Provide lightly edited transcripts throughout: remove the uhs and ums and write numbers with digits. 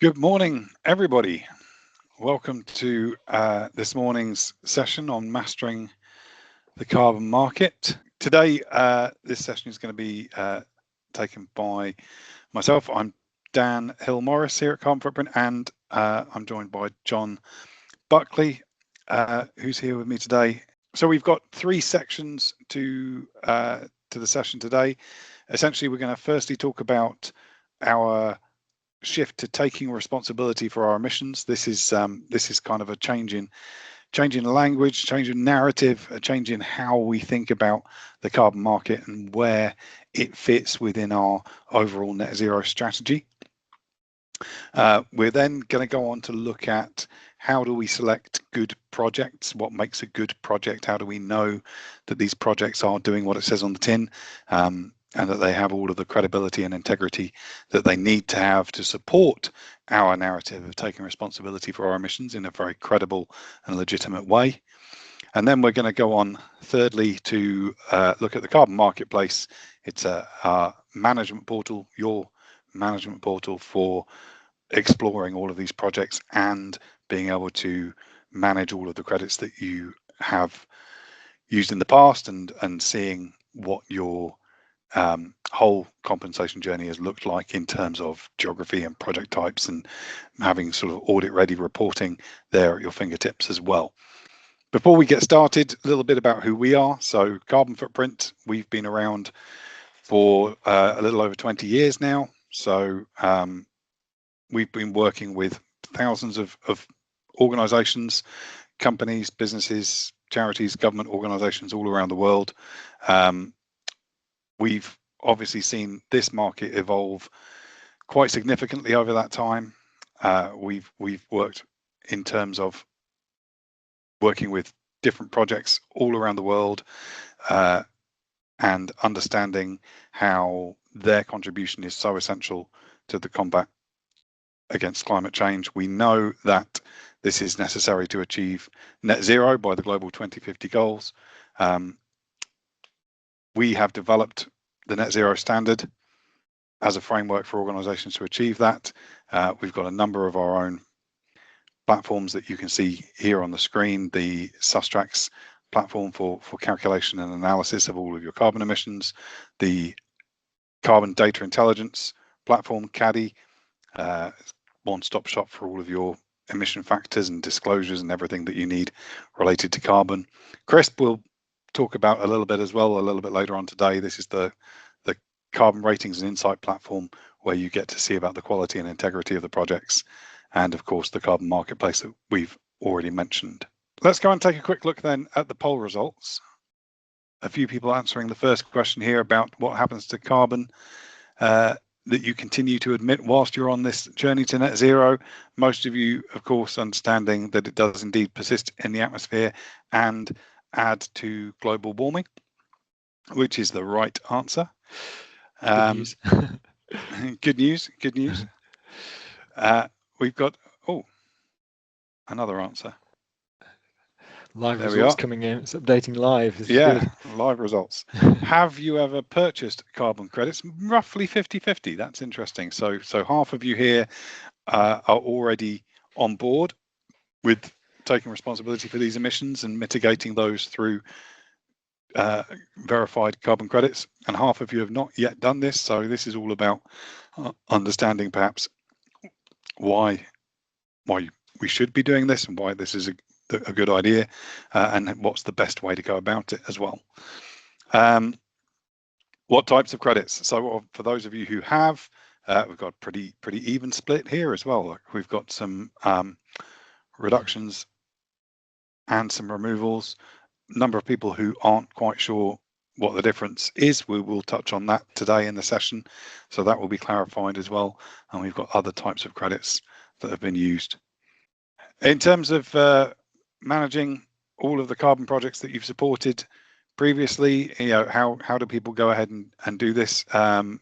Good morning, everybody. Welcome to this morning's session on mastering the carbon market. Today, this session is going to be taken by myself. I'm Dan Hill-Morris here at Carbon Footprint, and I'm joined by John Buckley, who's here with me today. So we've got three sections to the session today. Essentially, we're going to firstly talk about our shift to taking responsibility for our emissions. This is kind of a change in language, change in narrative, a change in how we think about the carbon market and where it fits within our overall net zero strategy. We're then going to go on to look at how do we select good projects, what makes a good project, how do we know that these projects are doing what it says on the tin, and that they have all of the credibility and integrity that they need to have to support our narrative of taking responsibility for our emissions in a very credible and legitimate way. And then we're going to go on, thirdly, to look at the carbon marketplace. It's a management portal, your management portal for exploring all of these projects and being able to manage all of the credits that you have used in the past and seeing what your whole compensation journey has looked like in terms of geography and project types, and having sort of audit ready reporting there at your fingertips as well. Before we get started, a little bit about who we are. So Carbon Footprint, we've been around for a little over 20 years now. So we've been working with thousands of organizations, companies, businesses, charities, government organizations all around the world. We've obviously seen this market evolve quite significantly over that time. We've worked in terms of working with different projects all around the world and understanding how their contribution is so essential to the combat against climate change. We know that this is necessary to achieve net zero by the global 2050 goals. We have developed the net zero standard as a framework for organizations to achieve that. We've got a number of our own platforms that you can see here on the screen, the Sustrax platform for calculation and analysis of all of your carbon emissions, the Carbon Data Intelligence platform, CADI, one-stop shop for all of your emission factors and disclosures and everything that you need related to carbon. Crisp will talk about a little bit as well a little bit later on today. This is the carbon ratings and insight platform where you get to see about the quality and integrity of the projects, and of course the carbon marketplace that we've already mentioned. Let's go and take a quick look then at the poll results. A few people answering the first question here about what happens to carbon that you continue to emit whilst you're on this journey to net zero. Most of you, of course, understanding that it does indeed persist in the atmosphere and add to global warming, which is the right answer. Good news. Good news. Good news. We've got another answer. Live there results coming in. It's updating live. This is good. Live results. Have you ever purchased carbon credits? Roughly 50-50. That's interesting. So half of you here are already on board with taking responsibility for these emissions and mitigating those through verified carbon credits, and half of you have not yet done this. So this is all about understanding perhaps why we should be doing this and why this is a good idea, and what's the best way to go about it as well. What types of credits? So for those of you who have, we've got pretty even split here as well. We've got some reductions and some removals. Number of people who aren't quite sure what the difference is, we will touch on that today in the session, so that will be clarified as well. And we've got other types of credits that have been used. In terms of managing all of the carbon projects that you've supported previously, how do people go ahead and do this? Some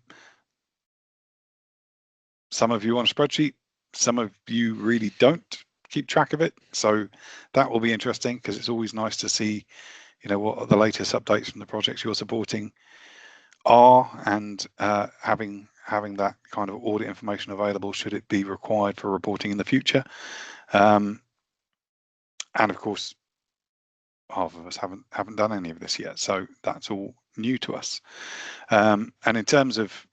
of you on a spreadsheet, some of you really don't keep track of it, so that will be interesting, because it's always nice to see what the latest updates from the projects you're supporting are, and having having that kind of audit information available should it be required for reporting in the future. And of course, half of us haven't done any of this yet, so that's all new to us. And in terms of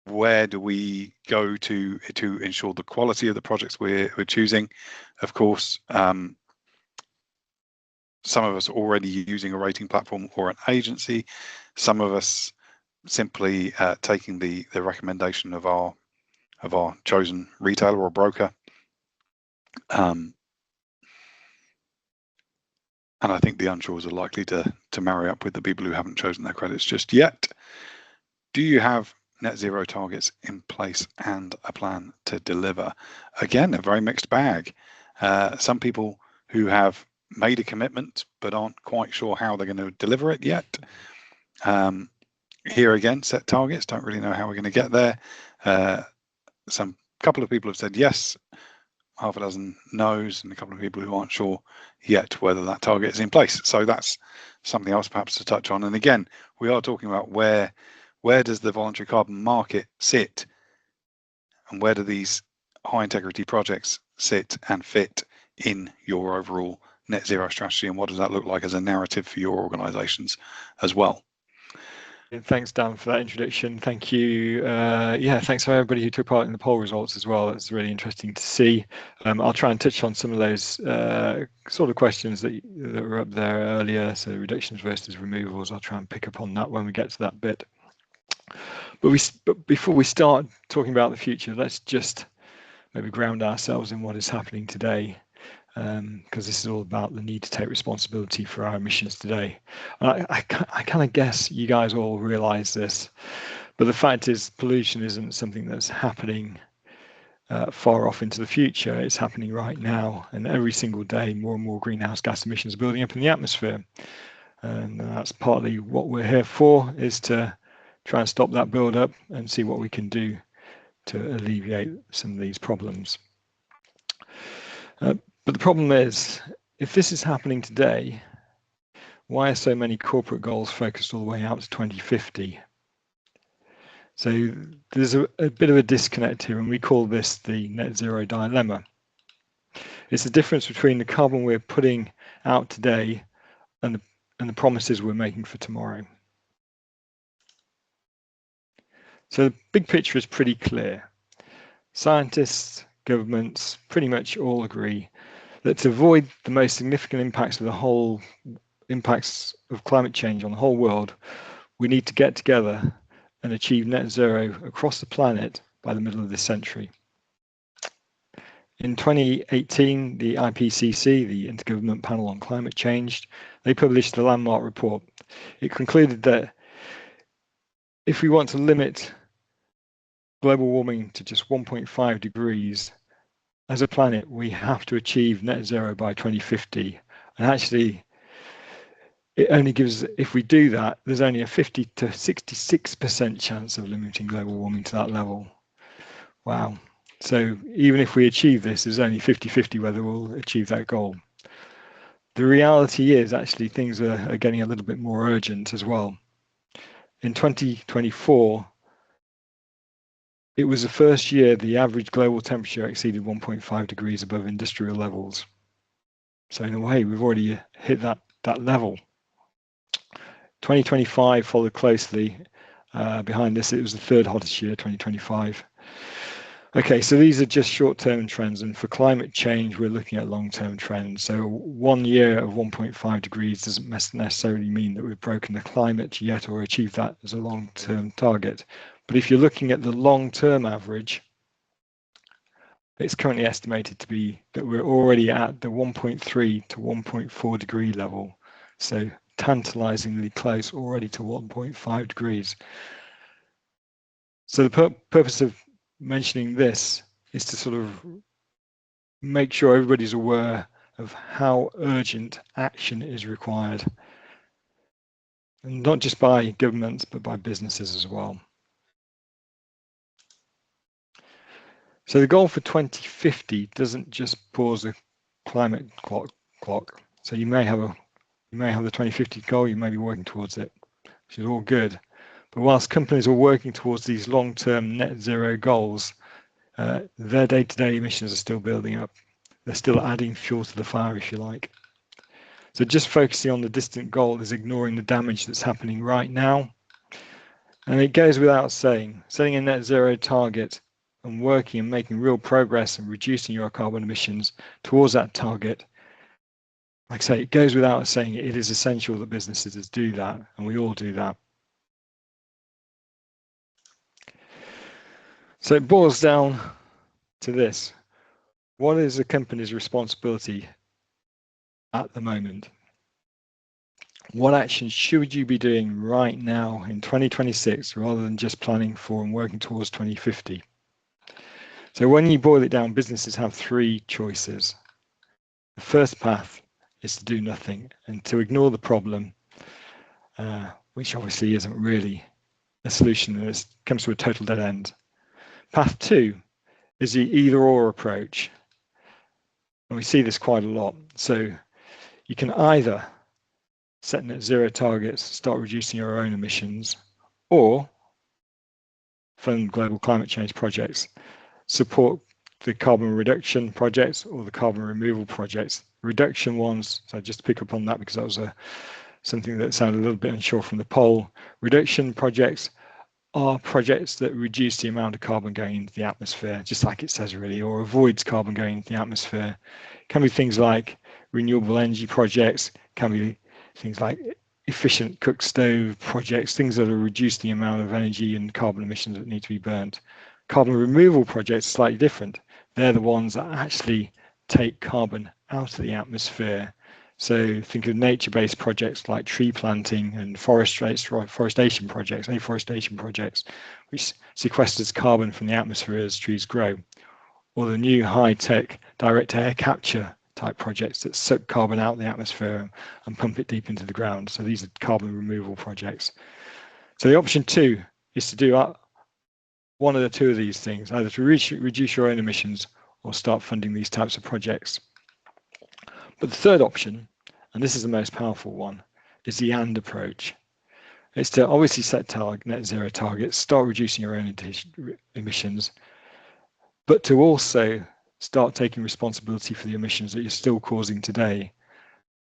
where do we go to ensure the quality of the projects we're choosing, of course, some of us already using a rating platform or an agency, some of us simply taking the recommendation of our chosen retailer or broker. And I think the unsures are likely to marry up with the people who haven't chosen their credits just yet. Do you have net zero targets in place and a plan to deliver? Again, a very mixed bag. Some people who have made a commitment but aren't quite sure how they're going to deliver it yet. Here again, set targets, don't really know how we're going to get there. Couple of people have said yes, half a dozen no's, and a couple of people who aren't sure yet whether that target is in place. So that's something else perhaps to touch on. And again, we are talking about where does the voluntary carbon market sit, and where do these high integrity projects sit and fit in your overall net zero strategy, and what does that look like as a narrative for your organizations as well? Thanks, Dan, for that introduction. Thank you. Yeah, thanks for everybody who took part in the poll results as well. It's really interesting to see. I'll try and touch on some of those sort of questions that were up there earlier. So reductions versus removals, I'll try and pick up on that when we get to that bit. But before we start talking about the future, let's just maybe ground ourselves in what is happening today. Because this is all about the need to take responsibility for our emissions today. I kind of guess you guys all realize this, but the fact is pollution isn't something that's happening far off into the future. It's happening right now, and every single day more and more greenhouse gas emissions are building up in the atmosphere. And that's partly what we're here for, is to try and stop that build up and see what we can do to alleviate some of these problems. But the problem is, if this is happening today, why are so many corporate goals focused all the way out to 2050? So there's a bit of a disconnect here, and we call this the net zero dilemma. It's the difference between the carbon we're putting out today and the promises we're making for tomorrow. So the big picture is pretty clear. Scientists, governments pretty much all agree that to avoid the most significant impacts of climate change on the whole world, we need to get together and achieve net zero across the planet by the middle of this century. In 2018, the IPCC, the Intergovernmental Panel on Climate Change, they published a landmark report. It concluded that if we want to limit global warming to just 1.5 degrees, as a planet, we have to achieve net zero by 2050. And actually, it only gives, if we do that, there's only a 50 to 66% chance of limiting global warming to that level. Wow. So even if we achieve this, there's only 50-50 whether we'll achieve that goal. The reality is actually things are getting a little bit more urgent as well. In 2024, it was the first year the average global temperature exceeded 1.5 degrees above industrial levels. So in a way, we've already hit that level. 2025 followed closely behind this. It was the third hottest year, 2025. Okay, so these are just short-term trends, and for climate change, we're looking at long-term trends. So 1 year of 1.5 degrees doesn't necessarily mean that we've broken the climate yet or achieved that as a long-term target. But if you're looking at the long-term average, it's currently estimated to be that we're already at the 1.3 to 1.4 degree level. So tantalizingly close already to 1.5 degrees. So the purpose of mentioning this is to sort of make sure everybody's aware of how urgent action is required. And not just by governments, but by businesses as well. So the goal for 2050 doesn't just pause the climate clock. So you may have the 2050 goal, you may be working towards it, which is all good. But whilst companies are working towards these long-term net zero goals, their day-to-day emissions are still building up. They're still adding fuel to the fire, if you like. So just focusing on the distant goal is ignoring the damage that's happening right now. And it goes without saying, setting a net zero target and working and making real progress and reducing your carbon emissions towards that target, like I say, it goes without saying it is essential that businesses do that, and we all do that. So it boils down to this. What is a company's responsibility at the moment? What actions should you be doing right now in 2026 rather than just planning for and working towards 2050? So when you boil it down, businesses have three choices. The first path is to do nothing and to ignore the problem, which obviously isn't really a solution, and it comes to a total dead end. Path two is the either-or approach, and we see this quite a lot. So you can either set net zero targets, start reducing your own emissions, or fund global climate change projects, support the carbon reduction projects or the carbon removal projects. Reduction ones, so just to pick up on that because that was something that sounded a little bit unsure from the poll. Reduction projects are projects that reduce the amount of carbon going into the atmosphere, just like it says really, or avoids carbon going into the atmosphere. It can be things like renewable energy projects, can be things like efficient cook stove projects, things that will reduce the amount of energy and carbon emissions that need to be burnt. Carbon removal projects are slightly different. They're the ones that actually take carbon out of the atmosphere. So think of nature-based projects like tree planting and afforestation projects, which sequesters carbon from the atmosphere as trees grow, or the new high-tech direct air capture type projects that suck carbon out of the atmosphere and pump it deep into the ground. So these are carbon removal projects. So the option two is to do one of the two of these things, either to reduce your own emissions or start funding these types of projects. But the third option, and this is the most powerful one, is the and approach. It's to obviously set net zero targets, start reducing your own emissions, but to also start taking responsibility for the emissions that you're still causing today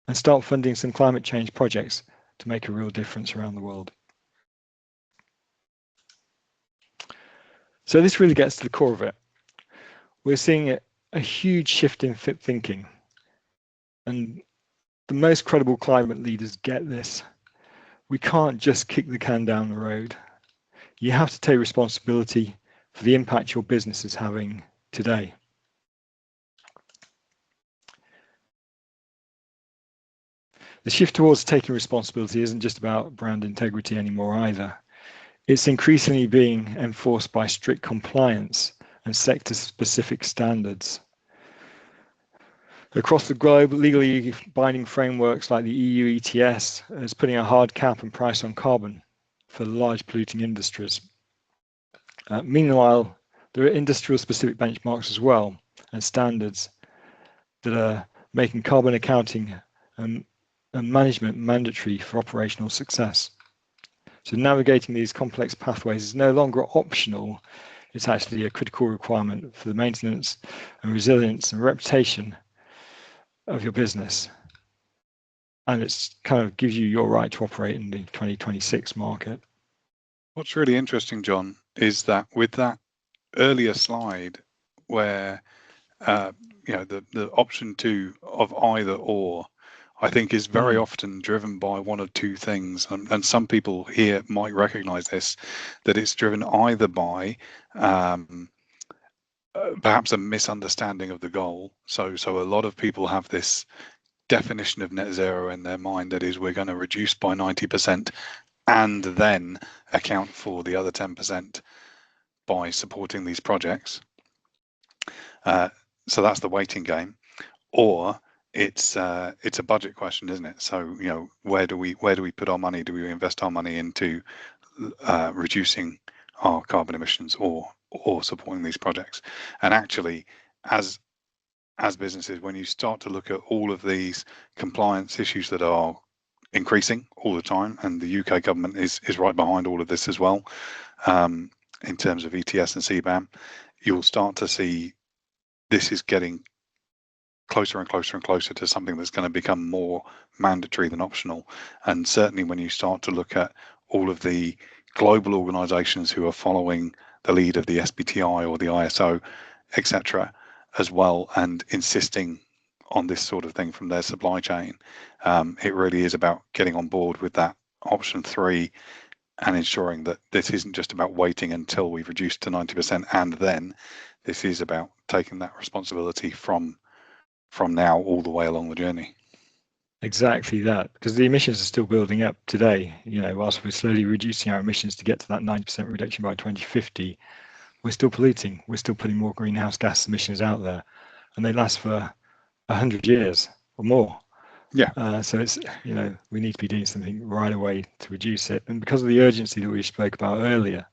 and start funding some climate change projects to make a real difference around the world. So this really gets to the core of it. We're seeing a huge shift in thinking, and the most credible climate leaders get this. We can't just kick the can down the road. You have to take responsibility for the impact your business is having today. The shift towards taking responsibility isn't just about brand integrity anymore either. It's increasingly being enforced by strict compliance and sector-specific standards. Across the globe, legally binding frameworks like the EU ETS is putting a hard cap and price on carbon for large polluting industries. Meanwhile, there are industrial-specific benchmarks as well and standards that are making carbon accounting and management mandatory for operational success. So navigating these complex pathways is no longer optional. It's actually a critical requirement for the maintenance and resilience and reputation of your business. And it's kind of gives you your right to operate in the 2026 market. What's really interesting, John, is that with that earlier slide where the option two of either or, I think is very often driven by one of two things, and some people here might recognize this, that it's driven either by perhaps a misunderstanding of the goal. So a lot of people have this definition of net zero in their mind, that is, we're going to reduce by 90% and then account for the other 10% by supporting these projects. So that's the waiting game. Or it's a budget question, isn't it? So where do we put our money? Do we invest our money into reducing our carbon emissions or supporting these projects? And actually, as businesses, when you start to look at all of these compliance issues that are increasing all the time, and the UK government is right behind all of this as well. In terms of ETS and CBAM, you'll start to see this is getting closer and closer and closer to something that's going to become more mandatory than optional. And certainly when you start to look at all of the global organizations who are following the lead of the SBTI or the ISO, etc., as well, and insisting on this sort of thing from their supply chain, it really is about getting on board with that option 3 and ensuring that this isn't just about waiting until we've reduced to 90%, and then this is about taking that responsibility from now all the way along the journey. Exactly that, because the emissions are still building up today. You know, whilst we're slowly reducing our emissions to get to that 90% reduction by 2050, we're still polluting. We're still putting more greenhouse gas emissions out there, and they last for 100 years or more. Yeah. So it's, you know, we need to be doing something right away to reduce it. And because of the urgency that we spoke about earlier,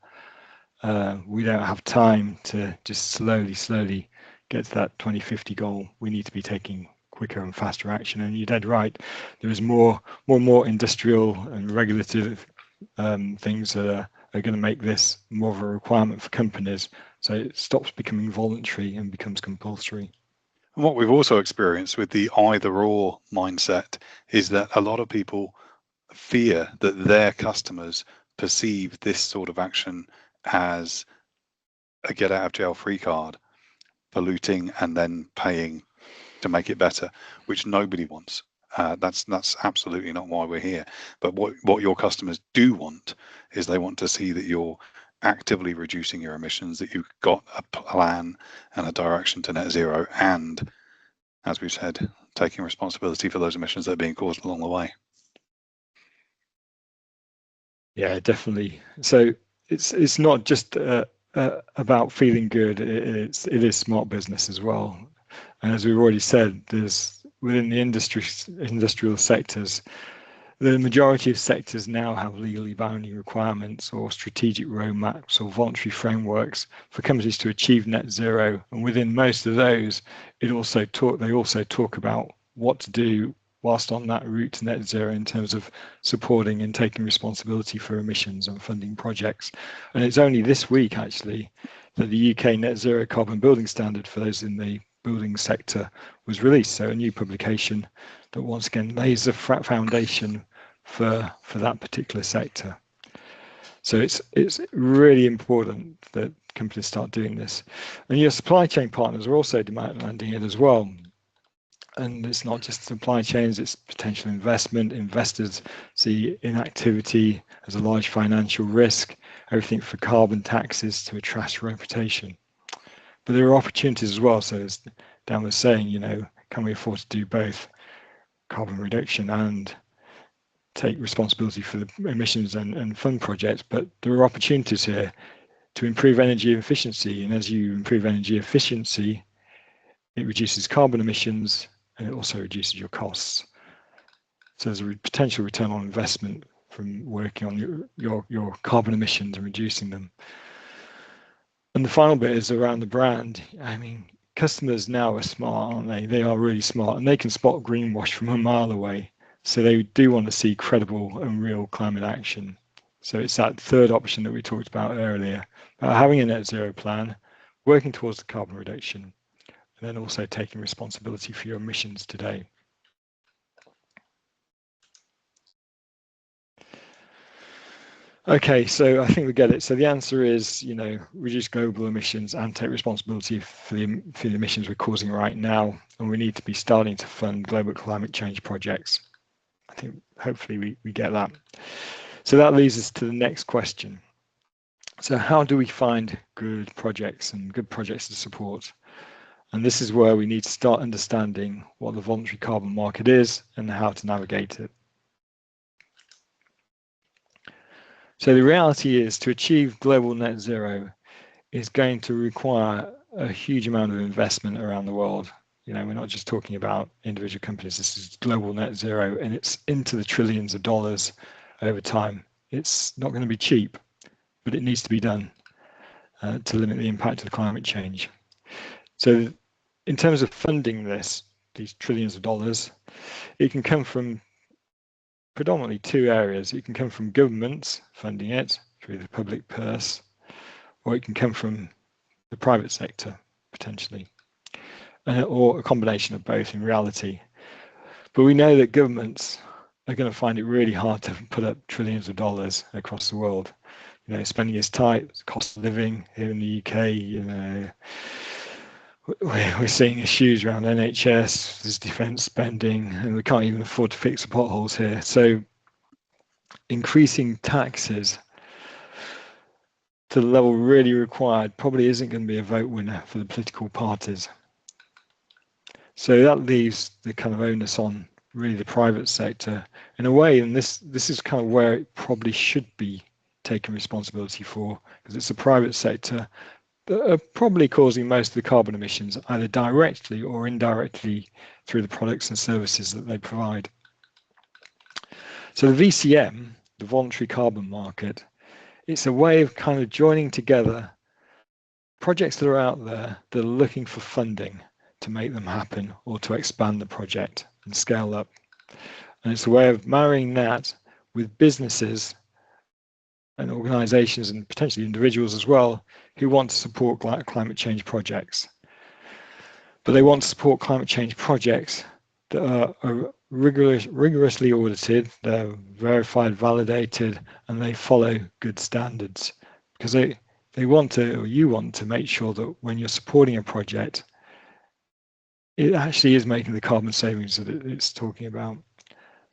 we don't have time to just slowly get to that 2050 goal. We need to be taking quicker and faster action. And you're dead right. There is more and more industrial and regulative things that are going to make this more of a requirement for companies. So it stops becoming voluntary and becomes compulsory. And what we've also experienced with the either-or mindset is that a lot of people fear that their customers perceive this sort of action as a get-out-of-jail-free card, polluting and then paying to make it better, which nobody wants. That's absolutely not why we're here. But what your customers do want is they want to see that you're actively reducing your emissions, that you've got a plan and a direction to net zero, and, as we've said, taking responsibility for those emissions that are being caused along the way. Yeah, definitely. So it's not just about feeling good. It is smart business as well. And as we've already said, there's within the industrial sectors, the majority of sectors now have legally binding requirements or strategic roadmaps or voluntary frameworks for companies to achieve net zero. And within most of those, they also talk about what to do whilst on that route to net zero in terms of supporting and taking responsibility for emissions and funding projects. And it's only this week, actually, that the UK Net Zero Carbon Building Standard for those in the building sector was released. So a new publication that once again lays the foundation for that particular sector. So it's really important that companies start doing this. And your supply chain partners are also demanding it as well. And it's not just supply chains, it's potential investment. Investors see inactivity as a large financial risk, everything from carbon taxes to a trash reputation. But there are opportunities as well. So as Dan was saying, you know, can we afford to do both carbon reduction and take responsibility for the emissions and fund projects? But there are opportunities here to improve energy efficiency. And as you improve energy efficiency, it reduces carbon emissions and it also reduces your costs. So there's a potential return on investment from working on your carbon emissions and reducing them. And the final bit is around the brand. I mean, customers now are smart, aren't they? They are really smart, and they can spot greenwash from a mile away. So they do want to see credible and real climate action. So it's that third option that we talked about earlier, about having a net zero plan, working towards the carbon reduction, and then also taking responsibility for your emissions today. Okay, so I think we get it. So the answer is, you know, reduce global emissions and take responsibility for the emissions we're causing right now. And we need to be starting to fund global climate change projects. I think hopefully we get that. So that leads us to the next question. So how do we find good projects and good projects to support? And this is where we need to start understanding what the voluntary carbon market is and how to navigate it. So the reality is, to achieve global net zero is going to require a huge amount of investment around the world. You know, we're not just talking about individual companies. This is global net zero, and it's into the trillions of dollars over time. It's not going to be cheap, but it needs to be done to limit the impact of climate change. So in terms of funding these trillions of dollars, it can come from predominantly two areas. It can come from governments funding it through the public purse, or it can come from the private sector, potentially, or a combination of both in reality. But we know that governments are going to find it really hard to put up trillions of dollars across the world. You know, spending is tight, cost of living here in the UK, you know, we're seeing issues around NHS, there's defence spending, and we can't even afford to fix the potholes here. So increasing taxes to the level really required probably isn't going to be a vote winner for the political parties. So that leaves the kind of onus on really the private sector in a way, and this is kind of where it probably should be taken responsibility for, because it's the private sector that are probably causing most of the carbon emissions, either directly or indirectly through the products and services that they provide. So the VCM, the voluntary carbon market, it's a way of kind of joining together projects that are out there that are looking for funding to make them happen or to expand the project and scale up. And it's a way of marrying that with businesses and organizations and potentially individuals as well who want to support climate change projects. But they want to support climate change projects that are rigorously audited, they're verified, validated, and they follow good standards. Because they want to, or you want to make sure that when you're supporting a project, it actually is making the carbon savings that it's talking about.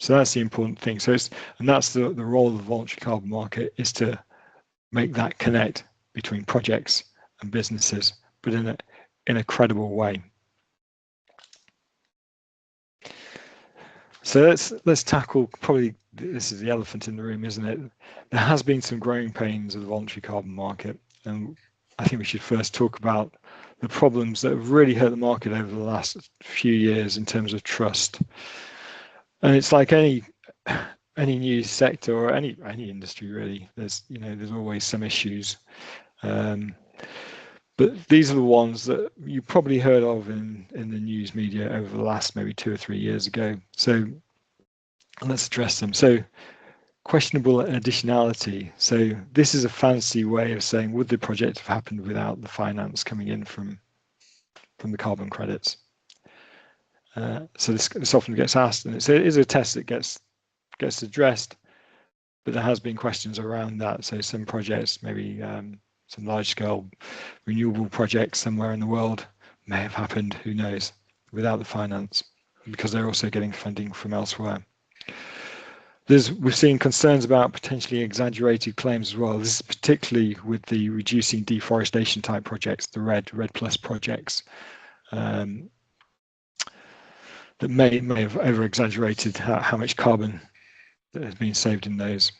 So that's the important thing. So that's the role of the voluntary carbon market, is to make that connect between projects and businesses, but in a credible way. So let's tackle, probably this is the elephant in the room, isn't it? There has been some growing pains of the voluntary carbon market, and I think we should first talk about the problems that have really hurt the market over the last few years in terms of trust. And it's like any new sector or any industry really. There's always some issues, but these are the ones that you probably heard of in the news media over the last maybe 2 or 3 years ago. So let's address them. So questionable additionality. So this is a fancy way of saying, would the project have happened without the finance coming in from the carbon credits? So this often gets asked, and it is a test that gets addressed, but there has been questions around that. So some projects, maybe some large-scale renewable projects somewhere in the world, may have happened, who knows, without the finance, because they're also getting funding from elsewhere. We've seen concerns about potentially exaggerated claims as well. This is particularly with the reducing deforestation type projects, the REDD+ projects, that may have over-exaggerated how much carbon that has been saved in those.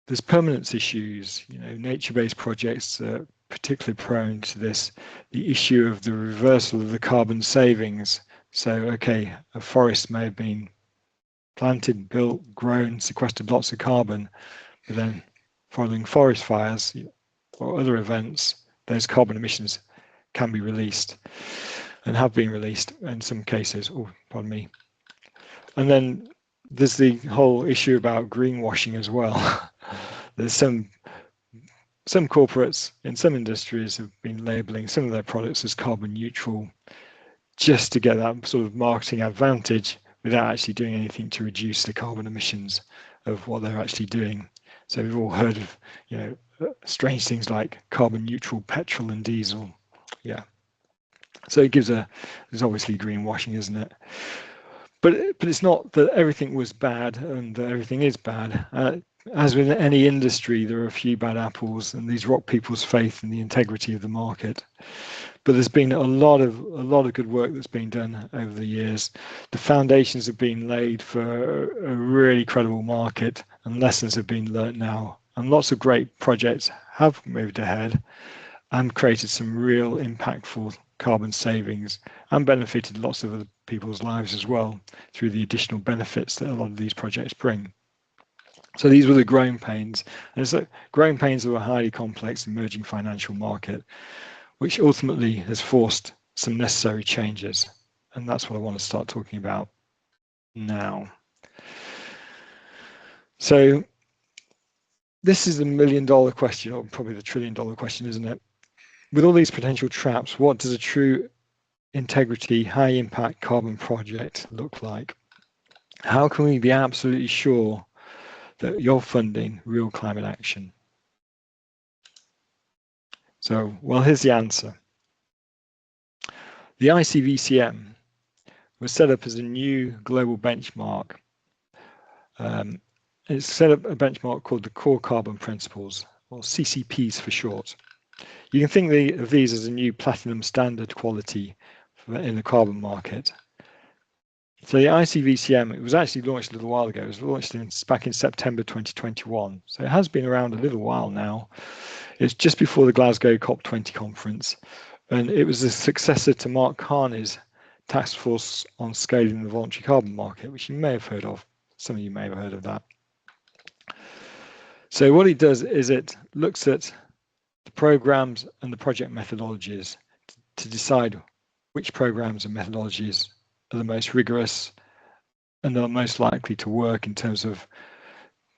There's permanence issues. Nature-based projects are particularly prone to this, the issue of the reversal of the carbon savings. So, okay, a forest may have been planted, built, grown, sequestered lots of carbon, but then following forest fires or other events, those carbon emissions can be released and have been released in some cases. Oh, pardon me. And then there's the whole issue about greenwashing as well. There's some corporates in some industries have been labeling some of their products as carbon neutral just to get that sort of marketing advantage without actually doing anything to reduce the carbon emissions of what they're actually doing. So we've all heard of, strange things like carbon neutral petrol and diesel. Yeah. So it there's obviously greenwashing, isn't it? But it's not that everything was bad and that everything is bad. As with any industry, there are a few bad apples, and these rock people's faith in the integrity of the market. But there's been a lot of good work that's been done over the years. The foundations have been laid for a really credible market, and lessons have been learnt now. And lots of great projects have moved ahead and created some real impactful carbon savings and benefited lots of other people's lives as well through the additional benefits that a lot of these projects bring. So these were the growing pains. And it's growing pains of a highly complex emerging financial market, which ultimately has forced some necessary changes. And that's what I want to start talking about now. So this is the million-dollar question, or probably the trillion-dollar question, isn't it? With all these potential traps, what does a true integrity, high-impact carbon project look like? How can we be absolutely sure that you're funding real climate action? So, well, here's the answer. The ICVCM was set up as a new global benchmark. It's set up a benchmark called the Core Carbon Principles, or CCPs for short. You can think of these as a new platinum standard quality in the carbon market. So the ICVCM, it was actually launched a little while ago. It was launched back in September 2021. So it has been around a little while now. It's just before the Glasgow COP20 conference. And it was a successor to Mark Carney's Task Force on Scaling the Voluntary Carbon Market, which you may have heard of. Some of you may have heard of that. So what it does is it looks at the programs and the project methodologies to decide which programs and methodologies are the most rigorous and are most likely to work in terms of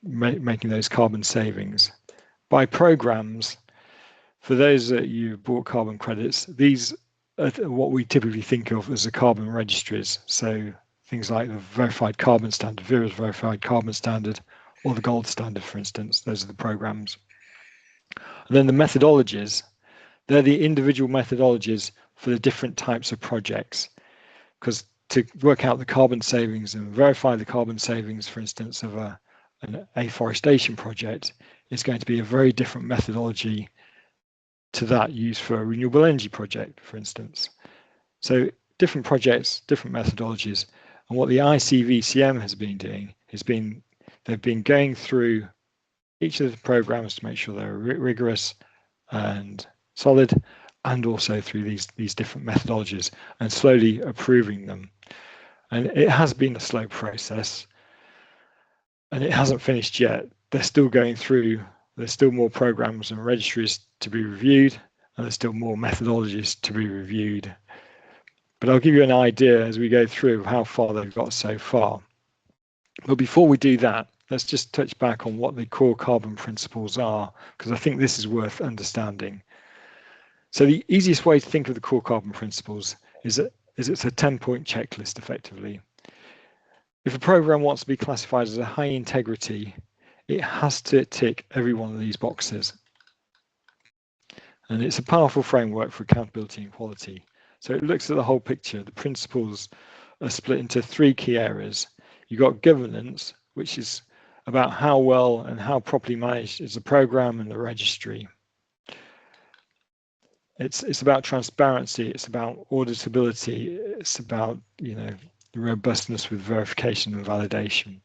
making those carbon savings. By programs, for those that you bought carbon credits, these are what we typically think of as the carbon registries. So things like the Verified Carbon Standard, Verra's Verified Carbon Standard, or the Gold Standard, for instance. Those are the programs. And then the methodologies, they're the individual methodologies for the different types of projects. Because to work out the carbon savings and verify the carbon savings, for instance, of an afforestation project, is going to be a very different methodology to that used for a renewable energy project, for instance. So different projects, different methodologies. And what the ICVCM has been doing is they've been going through each of the programs to make sure they're rigorous and solid, and also through these different methodologies and slowly approving them. And it has been a slow process, and it hasn't finished yet. They're still going through, there's still more programs and registries to be reviewed, and there's still more methodologies to be reviewed. But I'll give you an idea as we go through how far they've got so far. But before we do that, let's just touch back on what the core carbon principles are, because I think this is worth understanding. So the easiest way to think of the core carbon principles is it's a 10-point checklist, effectively. If a program wants to be classified as a high integrity, it has to tick every one of these boxes. And it's a powerful framework for accountability and quality. So it looks at the whole picture. The principles are split into 3 key areas. You've got governance, which is about how well and how properly managed is the program and the registry. It's about transparency, it's about auditability, it's about, the robustness with verification and validation.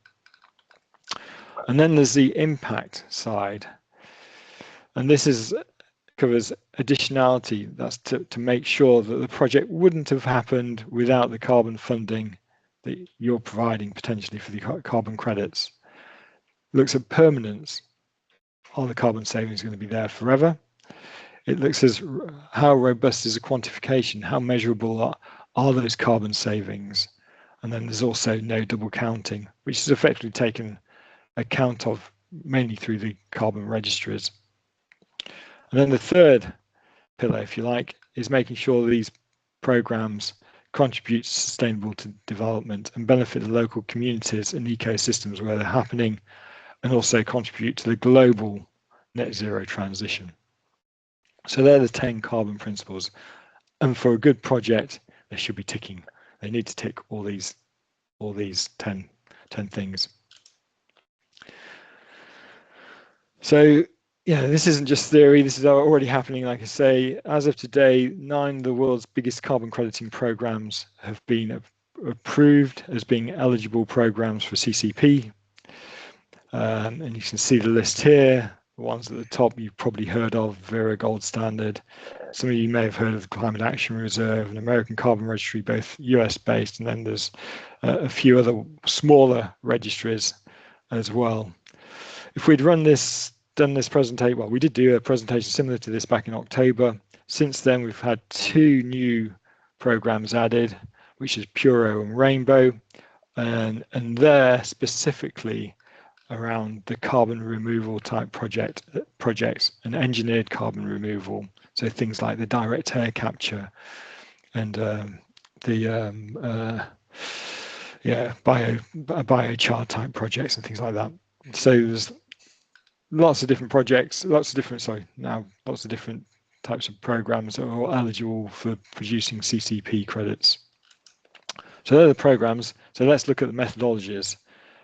And then there's the impact side. And this covers additionality. That's to make sure that the project wouldn't have happened without the carbon funding that you're providing potentially for the carbon credits. Looks at permanence. Are the carbon savings going to be there forever? It looks at how robust is the quantification, how measurable are those carbon savings? And then there's also no double counting, which is effectively taken account of mainly through the carbon registries. And then the third pillar, if you like, is making sure these programs contribute to sustainable development and benefit the local communities and ecosystems where they're happening, and also contribute to the global net zero transition. So they're the 10 carbon principles. And for a good project, they should be ticking. They need to tick all these 10 things. So, this isn't just theory. This is already happening. Like I say, as of today, 9 of the world's biggest carbon crediting programs have been approved as being eligible programs for CCP. And you can see the list here. The ones at the top you've probably heard of: Verra Gold Standard. Some of you may have heard of the Climate Action Reserve and American Carbon Registry, both US based, and then there's a few other smaller registries as well. If we'd done this presentation, well, we did do a presentation similar to this back in October. Since then, we've had 2 new programs added, which is Puro and Rainbow, and they're specifically around the carbon removal type projects and engineered carbon removal. So things like the direct air capture and biochar type projects and things like that. So there's lots of different projects, lots of different types of programs that are eligible for producing CCP credits. So they're the programs. So let's look at the methodologies.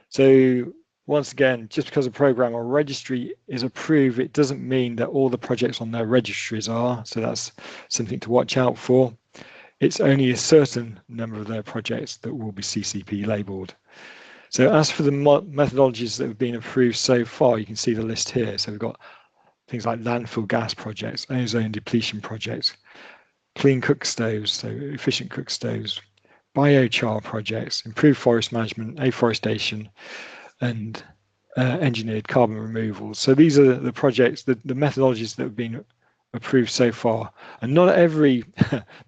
So once again, just because a program or registry is approved, it doesn't mean that all the projects on their registries are. So that's something to watch out for. It's only a certain number of their projects that will be CCP labeled. So as for the methodologies that have been approved so far, you can see the list here. So we've got things like landfill gas projects, ozone depletion projects, clean cook stoves, so efficient cook stoves, biochar projects, improved forest management, afforestation, and engineered carbon removal. So these are the projects, the methodologies that have been approved so far. And not every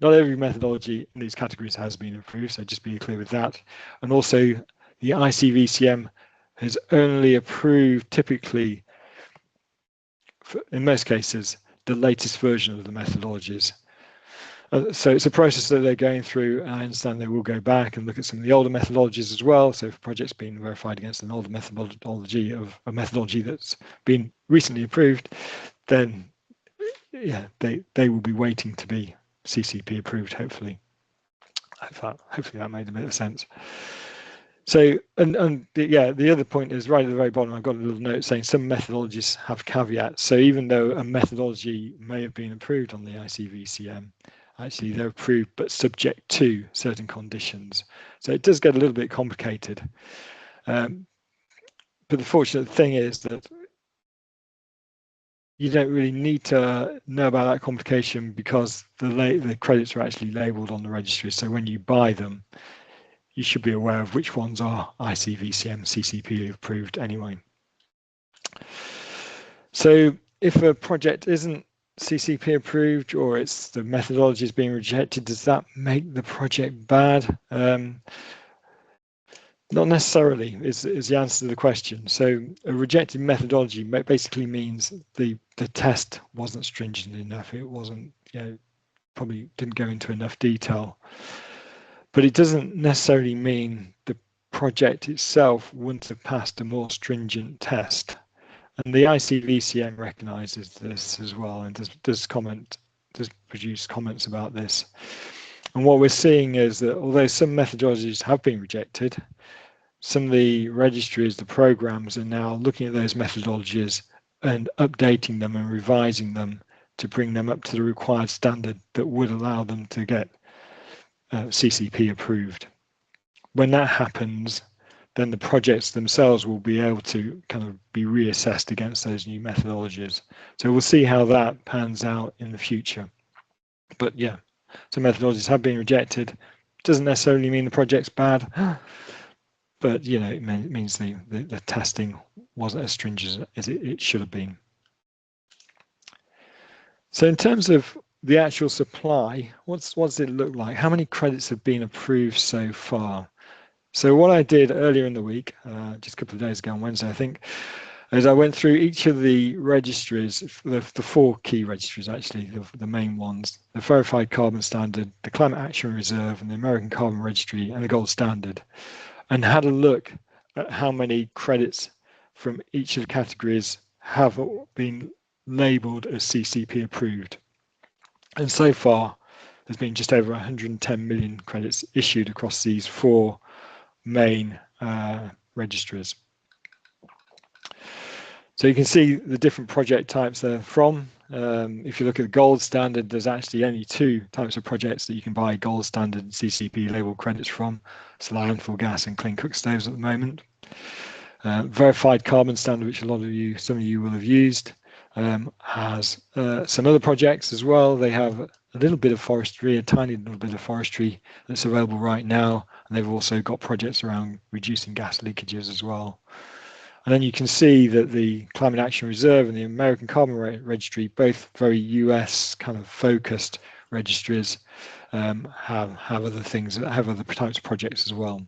methodology in these categories has been approved, so just be clear with that. And also the ICVCM has only approved typically, in most cases, the latest version of the methodologies. So it's a process that they're going through. I understand they will go back and look at some of the older methodologies as well. So if a project's been verified against an older methodology of a methodology that's been recently approved, then yeah, they will be waiting to be CCP approved, hopefully. Hopefully that made a bit of sense. So, the other point is right at the very bottom, I've got a little note saying some methodologies have caveats. So even though a methodology may have been approved on the ICVCM, actually they're approved but subject to certain conditions. So it does get a little bit complicated. But the fortunate thing is that you don't really need to know about that complication because the credits are actually labeled on the registry. So when you buy them, you should be aware of which ones are ICVCM CCP approved anyway. So if a project isn't CCP approved or it's the methodology is being rejected, does that make the project bad? Not necessarily is the answer to the question. So a rejected methodology basically means the test wasn't stringent enough. It wasn't, probably didn't go into enough detail. But it doesn't necessarily mean the project itself wouldn't have passed a more stringent test. And the ICVCM recognises this as well and does produce comments about this. And what we're seeing is that although some methodologies have been rejected, some of the registries, the programs are now looking at those methodologies and updating them and revising them to bring them up to the required standard that would allow them to get CCP approved. When that happens, then the projects themselves will be able to kind of be reassessed against those new methodologies. So we'll see how that pans out in the future. But yeah, some methodologies have been rejected. Doesn't necessarily mean the project's bad, but it means the testing wasn't as stringent as it should have been. So in terms of the actual supply, what does it look like? How many credits have been approved so far? So what I did earlier in the week, just a couple of days ago on Wednesday, I think, is I went through each of the registries, the 4 key registries actually, the main ones, the Verified Carbon Standard, the Climate Action Reserve, and the American Carbon Registry, and the Gold Standard, and had a look at how many credits from each of the categories have been labelled as CCP approved. And so far, there's been just over 110 million credits issued across these 4 main registries. So you can see the different project types they're from. If you look at the Gold Standard, there's actually only 2 types of projects that you can buy Gold Standard CCP labeled credits from. It's landfill gas and clean cook stoves at the moment. Verified Carbon Standard, which some of you will have used, has some other projects as well. They have a little bit of forestry, a tiny little bit of forestry that's available right now, and they've also got projects around reducing gas leakages as well. And then you can see that the Climate Action Reserve and the American Carbon Registry, both very US kind of focused registries, have other things, have other types of projects as well.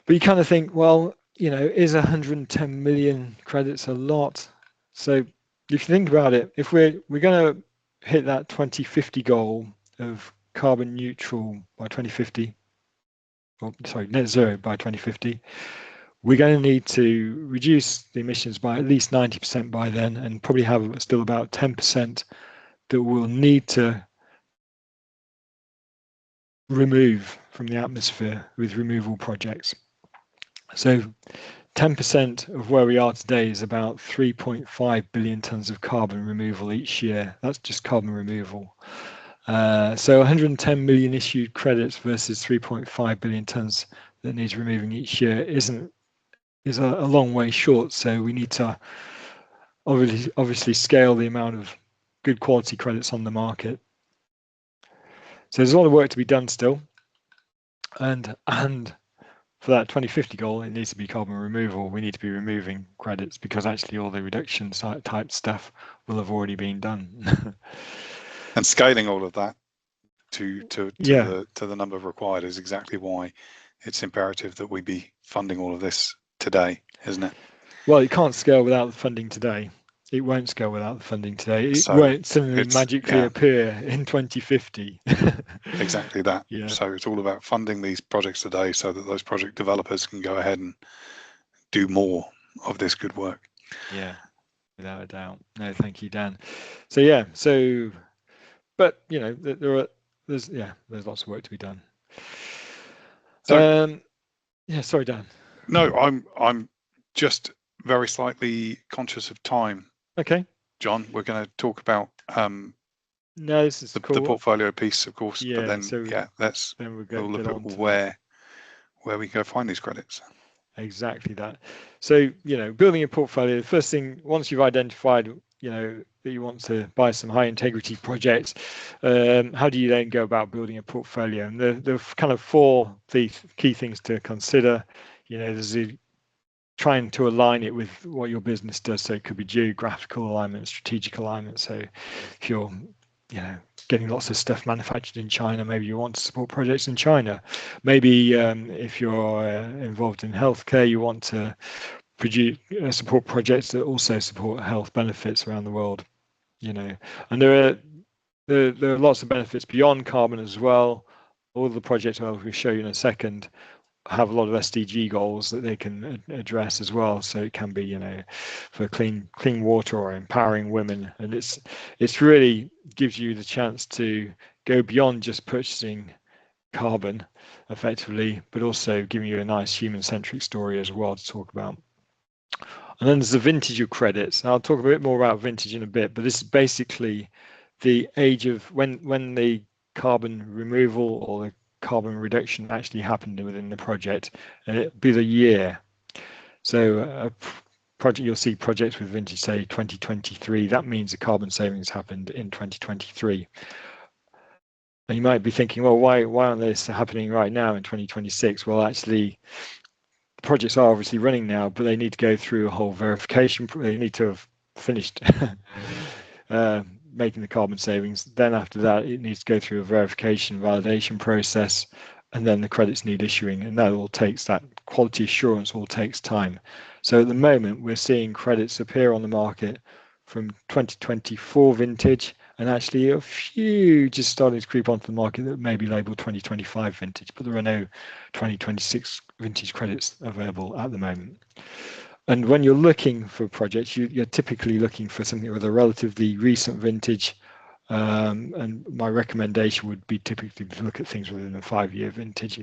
But you kind of think, well, is 110 million credits a lot? So if you think about it, if we're going to hit that 2050 goal of carbon neutral by 2050, or sorry, net zero by 2050, we're going to need to reduce the emissions by at least 90% by then, and probably have still about 10% that we'll need to remove from the atmosphere with removal projects. So 10% of where we are today is about 3.5 billion tons of carbon removal each year. That's just carbon removal. So 110 million issued credits versus 3.5 billion tons that needs removing each year is a long way short. So we need to obviously scale the amount of good quality credits on the market. So there's a lot of work to be done still, and for that 2050 goal, it needs to be carbon removal. We need to be removing credits because actually all the reduction type stuff will have already been done. And scaling all of that to the number required is exactly why it's imperative that we be funding all of this today, isn't it? Well, it can't scale without the funding today. It won't scale without the funding today. It won't suddenly magically appear in 2050. Exactly that. Yeah. So it's all about funding these projects today so that those project developers can go ahead and do more of this good work. Yeah, without a doubt. No, thank you, Dan. So yeah, but there's lots of work to be done. So yeah, sorry, Dan. No, I'm just very slightly conscious of time. Okay. John, we're going to talk about no, this is the cool. Portfolio piece, of course. Yeah, but then we'll look at where we go find these credits. Exactly that. So building a portfolio. The first thing, once you've identified that you want to buy some high integrity projects, how do you then go about building a portfolio? And there are kind of four key things to consider. There's trying to align it with what your business does. So it could be geographical alignment, strategic alignment. So if you're getting lots of stuff manufactured in China, maybe you want to support projects in China. Maybe if you're involved in healthcare, you want to support projects that also support health benefits around the world. And there are lots of benefits beyond carbon as well. All the projects I'll show you in a second have a lot of SDG goals that they can address as well. So it can be, for clean water or empowering women, and it's really gives you the chance to go beyond just purchasing carbon effectively, but also giving you a nice human-centric story as well to talk about. And then there's the vintage of credits. And I'll talk a bit more about vintage in a bit, but this is basically the age of when the carbon removal or the carbon reduction actually happened within the project, and it'll be the year. So a project, you'll see projects with vintage, say 2023, that means the carbon savings happened in 2023. And you might be thinking, well, why aren't this happening right now in 2026? Well, actually, the projects are obviously running now, but they need to go through a whole verification. They need to have finished making the carbon savings. Then after that, it needs to go through a verification validation process, and then the credits need issuing, and that quality assurance all takes time. So at the moment, we're seeing credits appear on the market from 2024 vintage, and actually a few just starting to creep onto the market that may be labeled 2025 vintage, but there are no 2026 vintage credits available at the moment. And when you're looking for projects, you're typically looking for something with a relatively recent vintage. And my recommendation would be typically to look at things within a 5-year vintage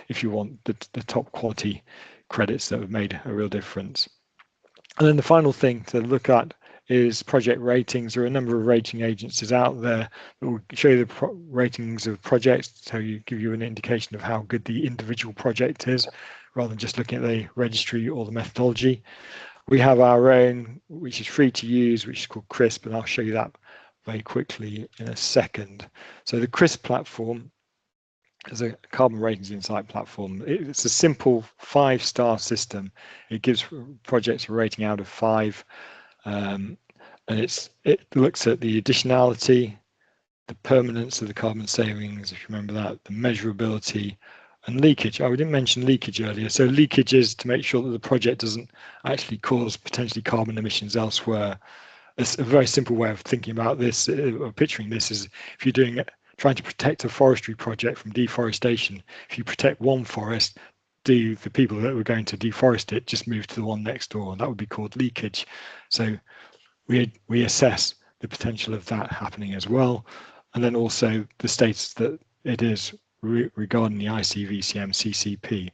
if you want the top quality credits that have made a real difference. And then the final thing to look at is project ratings. There are a number of rating agencies out there that will show you the ratings of projects, so you give you an indication of how good the individual project is, rather than just looking at the registry or the methodology. We have our own, which is free to use, which is called CRISP, and I'll show you that very quickly in a second. So the CRISP platform is a carbon ratings insight platform. It's a simple 5-star system. It gives projects a rating out of 5, and it looks at the additionality, the permanence of the carbon savings, if you remember that, the measurability, And leakage, we didn't mention leakage earlier. So leakage is to make sure that the project doesn't actually cause potentially carbon emissions elsewhere. It's a very simple way of thinking about this, or picturing this, is if you're trying to protect a forestry project from deforestation, if you protect one forest, the people that were going to deforest it just move to the one next door, and that would be called leakage. So we assess the potential of that happening as well, and then also the status that it is regarding the ICVCM CCP.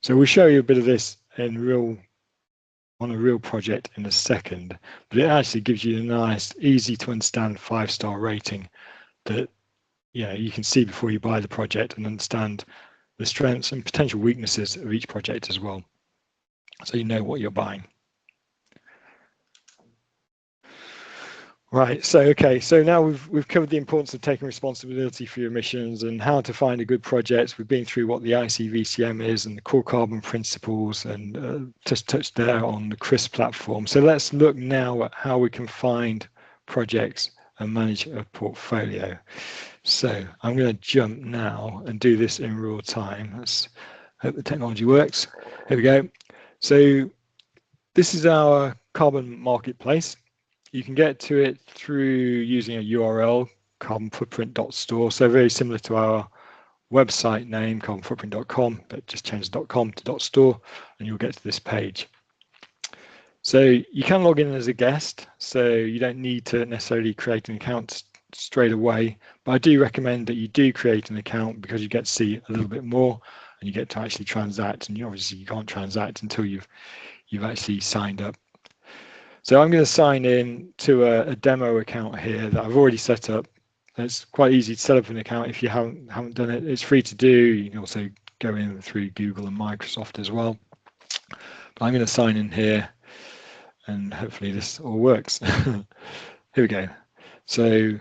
So we'll show you a bit of this on a real project in a second, but it actually gives you a nice, easy to understand 5-star rating that you can see before you buy the project and understand the strengths and potential weaknesses of each project as well, so you know what you're buying. Right, so now we've covered the importance of taking responsibility for your emissions and how to find a good project. We've been through what the ICVCM is and the core carbon principles, and just touched there on the CRIS platform. So let's look now at how we can find projects and manage a portfolio. So I'm going to jump now and do this in real time. Let's hope the technology works. Here we go. So this is our carbon marketplace. You can get to it through using a URL, carbonfootprint.store. So very similar to our website name, carbonfootprint.com, but just change .com to .store, and you'll get to this page. So you can log in as a guest, so you don't need to necessarily create an account straight away, but I do recommend that you do create an account because you get to see a little bit more and you get to actually transact, and obviously you can't transact until you've actually signed up. So I'm going to sign in to a demo account here that I've already set up. It's quite easy to set up an account if you haven't done it. It's free to do. You can also go in through Google and Microsoft as well. But I'm going to sign in here, and hopefully this all works. Here we go. So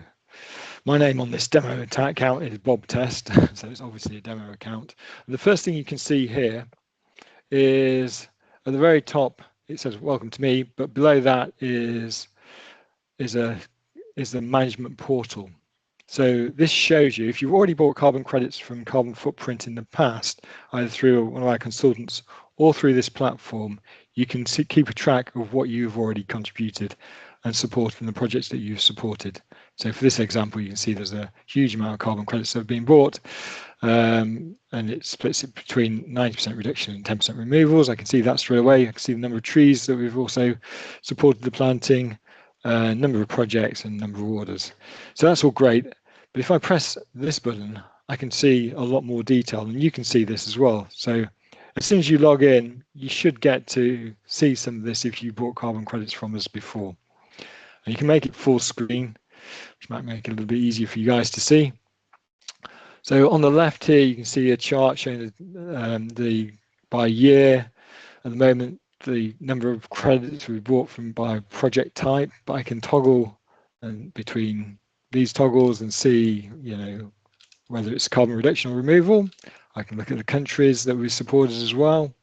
my name on this demo account is Bob Test, so it's obviously a demo account. And the first thing you can see here is at the very top, it says welcome to me, but below that is the management portal. So this shows you if you've already bought carbon credits from Carbon Footprint in the past, either through one of our consultants or through this platform, you can keep a track of what you've already contributed and supported in the projects that you've supported. So for this example, you can see there's a huge amount of carbon credits that have been bought, and it splits it between 90% reduction and 10% removals. I can see that straight away. I can see the number of trees that we've also supported the planting, number of projects and number of orders. So that's all great. But if I press this button, I can see a lot more detail, and you can see this as well. So as soon as you log in, you should get to see some of this if you bought carbon credits from us before. And you can make it full screen, which might make it a little bit easier for you guys to see. So on the left here, you can see a chart showing the by year. At the moment, the number of credits we bought from by project type, but I can toggle between these toggles and see, whether it's carbon reduction or removal. I can look at the countries that we supported as well.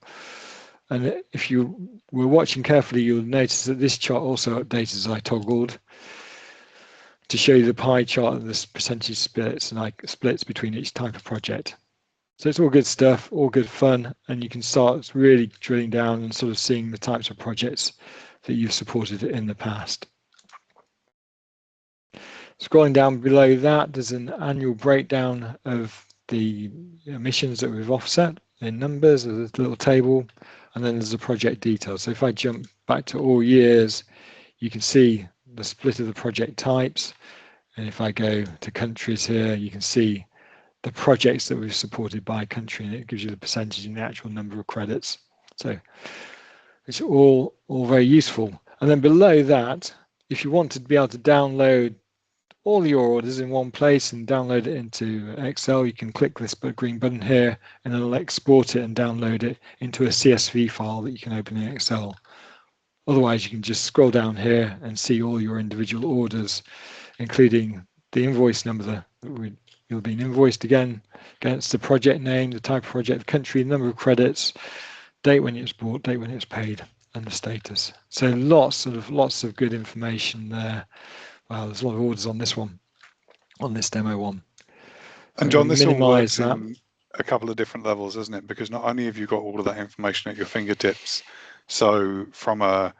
And if you were watching carefully, you'll notice that this chart also updates as I toggled to show you the pie chart and the percentage splits between each type of project. So it's all good stuff, all good fun, and you can start really drilling down and sort of seeing the types of projects that you've supported in the past. Scrolling down below that, there's an annual breakdown of the emissions that we've offset in numbers. There's a little table, and then there's the project details. So if I jump back to all years, you can see the split of the project types. And if I go to countries here, you can see the projects that we've supported by country, and it gives you the percentage and the actual number of credits. So it's all very useful. And then below that, if you want to be able to download all your orders in one place and download it into Excel, you can click this green button here, and it'll export it and download it into a CSV file that you can open in Excel. Otherwise, you can just scroll down here and see all your individual orders, including the invoice number that you've been invoiced against, the project name, the type of project, the country, the number of credits, date when it was bought, date when it was paid, and the status. So lots of good information there. Wow, there's a lot of orders on this one, on this demo one. And John, this all works a couple of different levels, isn't it? Because not only have you got all of that information at your fingertips, so from a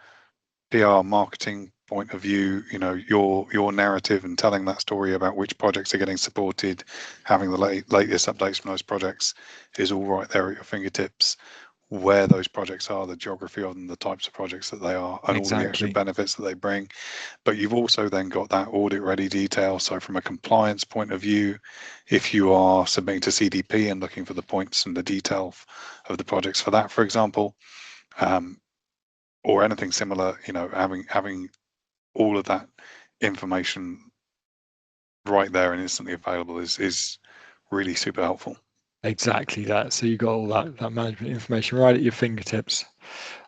PR marketing point of view, you know, your narrative and telling that story about which projects are getting supported, having the latest updates from those projects is all right there at your fingertips. Where those projects are, the geography of them, the types of projects that they are, and all the extra benefits that they bring. But you've also then got that audit ready detail. So from a compliance point of view, if you are submitting to CDP and looking for the points and the detail of the projects for that, for example, or anything similar, you know, having all of that information right there and instantly available is really super helpful. Exactly that. So you got all that management information right at your fingertips.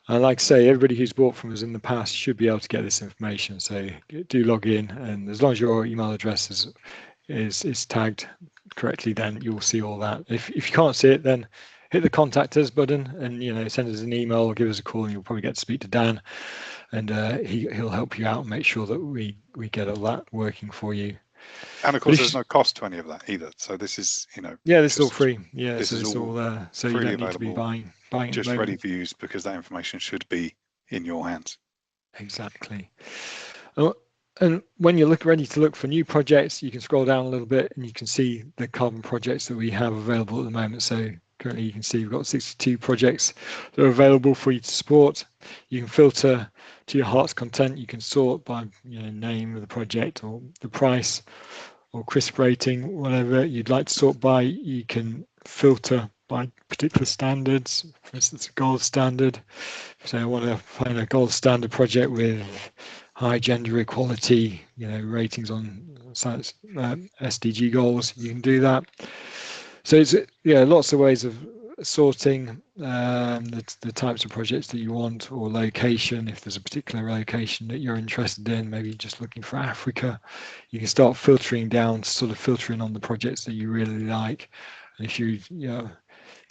And like I say, everybody who's bought from us in the past should be able to get this information. So do log in, and as long as your email address is tagged correctly, then you'll see all that. If you can't see it, then hit the contact us button and, you know, send us an email or give us a call, and you'll probably get to speak to Dan, and he'll help you out and make sure that we get all that working for you. And of course, there's no cost to any of that either. So this is, you know, yeah, this is all free. Yeah, this so is all so you don't need to be buying just ready for use, because that information should be in your hands. Exactly. And when you're ready to look for new projects, you can scroll down a little bit and you can see the carbon projects that we have available at the moment. So currently you can see we've got 62 projects that are available for you to support. You can filter to your heart's content. You can sort by, you know, name of the project or the price or CRISP rating, whatever you'd like to sort by. You can filter by particular standards. For instance, a gold standard. So I want to find a gold standard project with high gender equality, you know, ratings on science, SDG goals. You can do that. So it's, yeah, lots of ways of sorting the types of projects that you want, or location. If there's a particular location that you're interested in, maybe just looking for Africa, you can start filtering down, sort of filtering on the projects that you really like. And if you know,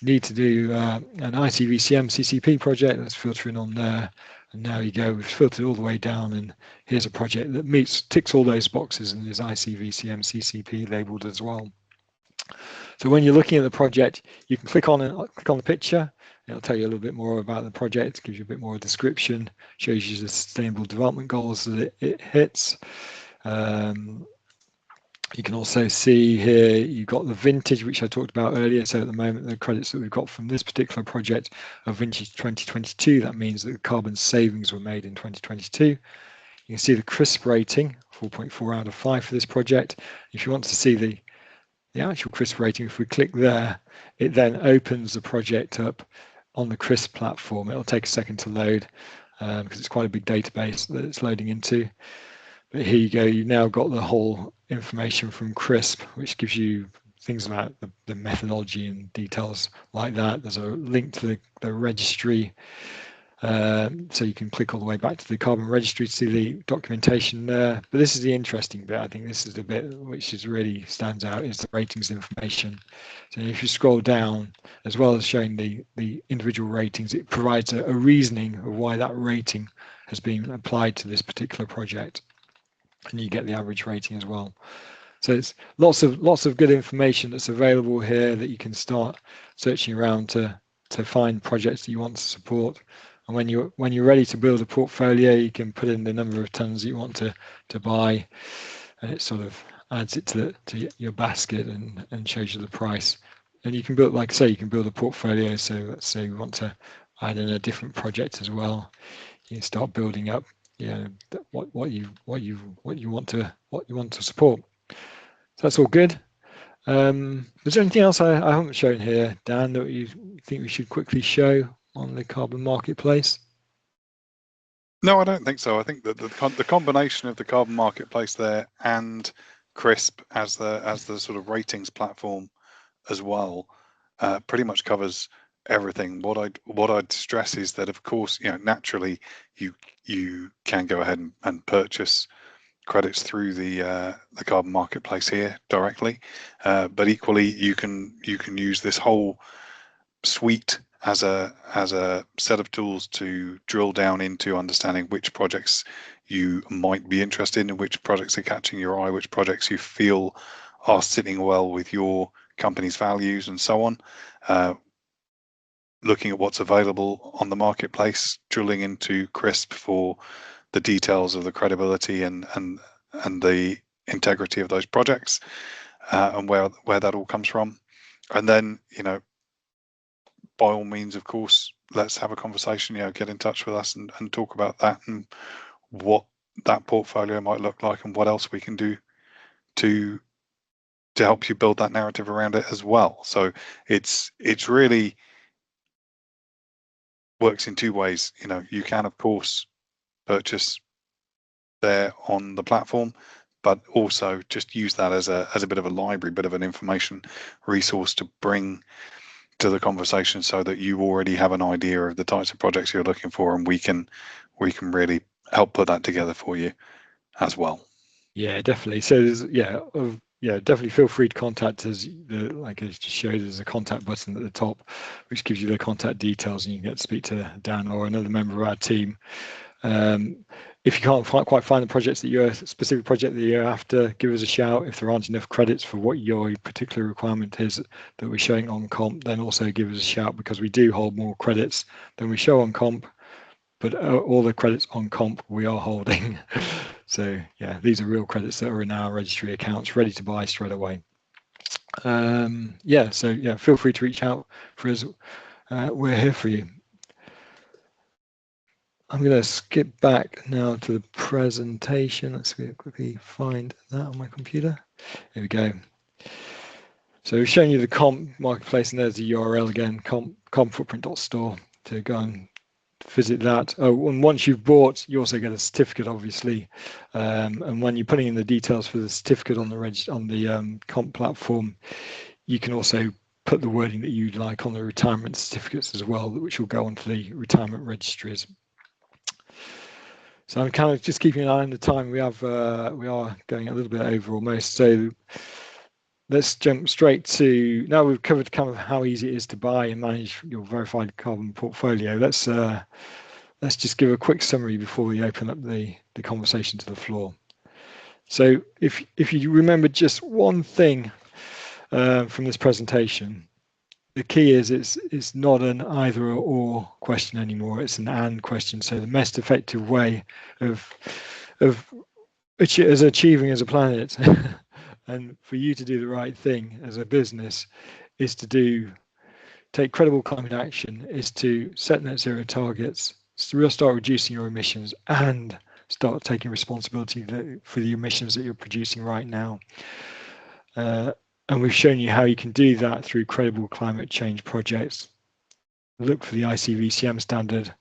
need to do an ICVCM CCP project, that's filtering on there. And now you go, we've filtered all the way down, and here's a project that ticks all those boxes and is ICVCM CCP labeled as well. So when you're looking at the project, you can click on the picture. It'll tell you a little bit more about the project, gives you a bit more description, shows you the sustainable development goals that it hits. You can also see here, you've got the vintage, which I talked about earlier. So at the moment, the credits that we've got from this particular project are vintage 2022. That means that the carbon savings were made in 2022. You can see the CRISP rating, 4.4 out of 5 for this project. If you want to see the actual CRISP rating, if we click there, it then opens the project up on the CRISP platform. It'll take a second to load because it's quite a big database that it's loading into. But here you go, you've now got the whole information from CRISP, which gives you things about the methodology and details like that. There's a link to the registry. So you can click all the way back to the carbon registry to see the documentation there. But this is the interesting bit. I think this is the bit which is really stands out, is the ratings information. So if you scroll down, as well as showing the individual ratings, it provides a reasoning of why that rating has been applied to this particular project. And you get the average rating as well. So it's lots of good information that's available here that you can start searching around to find projects that you want to support. And when you're ready to build a portfolio, you can put in the number of tons that you want to buy, and it sort of adds it to your basket and shows you the price. And you can build, like I say, you can build a portfolio. So let's say we want to add in a different project as well. You can start building up, what you want to support. So that's all good. Is there anything else I haven't shown here, Dan, that you think we should quickly show on the carbon marketplace? No, I don't think so. I think that the combination of the carbon marketplace there and CRISP as the sort of ratings platform as well pretty much covers everything. What I'd stress is that, of course, naturally you can go ahead and purchase credits through the carbon marketplace here directly, but equally you can use this whole suite as a set of tools to drill down into understanding which projects you might be interested in, which projects are catching your eye, which projects you feel are sitting well with your company's values and so on, looking at what's available on the marketplace, drilling into CRISP for the details of the credibility and the integrity of those projects, and where that all comes from. And then, by all means, of course, let's have a conversation, get in touch with us and talk about that and what that portfolio might look like and what else we can do to help you build that narrative around it as well. So it's really works in two ways. You can, of course, purchase there on the platform, but also just use that as a bit of a library, bit of an information resource to bring to the conversation, so that you already have an idea of the types of projects you're looking for, and we can really help put that together for you as well. Yeah, definitely. So definitely feel free to contact us. Like I just showed, there's a contact button at the top, which gives you the contact details, and you can get to speak to Dan or another member of our team. If you can't quite find the specific project that you're after, give us a shout. If there aren't enough credits for what your particular requirement is that we're showing on comp, then also give us a shout, because we do hold more credits than we show on comp, but all the credits on comp we are holding. So yeah, these are real credits that are in our registry accounts, ready to buy straight away. Feel free to reach out for us. We're here for you. I'm going to skip back now to the presentation. Let's quickly find that on my computer. Here we go. So we're showing you the comp marketplace, and there's the URL again, compfootprint.store, to go and visit that. Oh, and once you've bought, you also get a certificate, obviously. And when you're putting in the details for the certificate on the comp platform, you can also put the wording that you'd like on the retirement certificates as well, which will go onto the retirement registries. So I'm kind of just keeping an eye on the time. We are going a little bit over almost. So let's jump straight to, now we've covered kind of how easy it is to buy and manage your verified carbon portfolio. Let's just give a quick summary before we open up the conversation to the floor. So if you remember just one thing from this presentation, the key is it's not an either or question anymore. It's an and question. So the most effective way of achieving as a planet and for you to do the right thing as a business is to take credible climate action, is to set net zero targets, to start reducing your emissions, and start taking responsibility for the emissions that you're producing right now. And we've shown you how you can do that through credible climate change projects. Look for the ICVCM standard,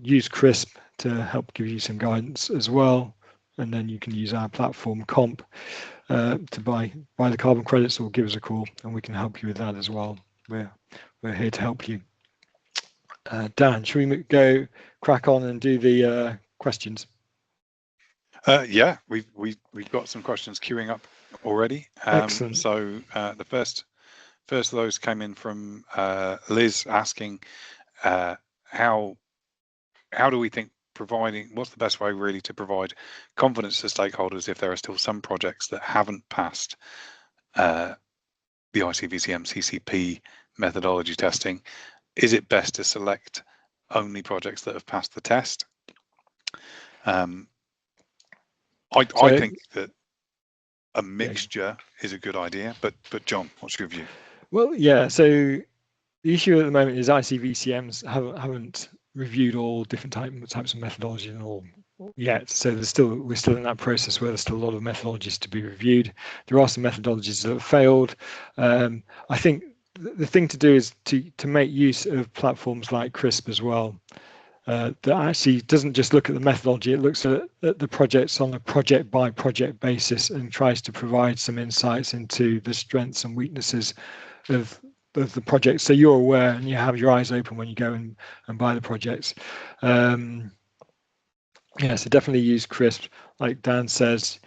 use CRISP to help give you some guidance as well. And then you can use our platform comp to buy the carbon credits, or give us a call and we can help you with that as well. We're here to help you. Dan, should we go crack on and do the questions? Yeah, we've got some questions queuing up already. Excellent. So the first of those came in from Liz asking, how do we think what's the best way really to provide confidence to stakeholders if there are still some projects that haven't passed the ICVCM CCP methodology testing? Is it best to select only projects that have passed the test? I think that a mixture is a good idea, but John, what's your view? Well, yeah. So the issue at the moment is ICVCMs haven't reviewed all different types of methodology and all yet. So we're still in that process where there's still a lot of methodologies to be reviewed. There are some methodologies that have failed. I think the thing to do is to make use of platforms like CRISP as well. That actually doesn't just look at the methodology, it looks at the projects on a project by project basis and tries to provide some insights into the strengths and weaknesses of the project, so you're aware and you have your eyes open when you go and buy the projects. So definitely use CRISP. Like Dan says,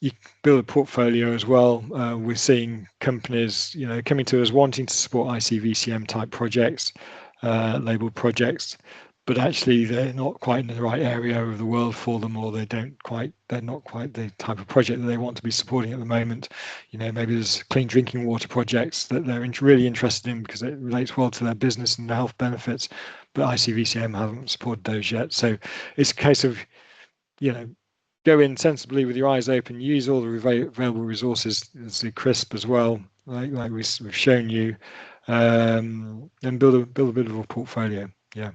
you build a portfolio as well. We're seeing companies coming to us wanting to support ICVCM type projects, labeled projects. but actually they're not quite in the right area of the world for them, or they're not quite the type of project that they want to be supporting at the moment. Maybe there's clean drinking water projects that they're really interested in because it relates well to their business and the health benefits, but ICVCM haven't supported those yet. So it's a case of, go in sensibly with your eyes open, use all the available resources, as the CRISP as well, like we've shown you, and build a bit of a portfolio. Yeah.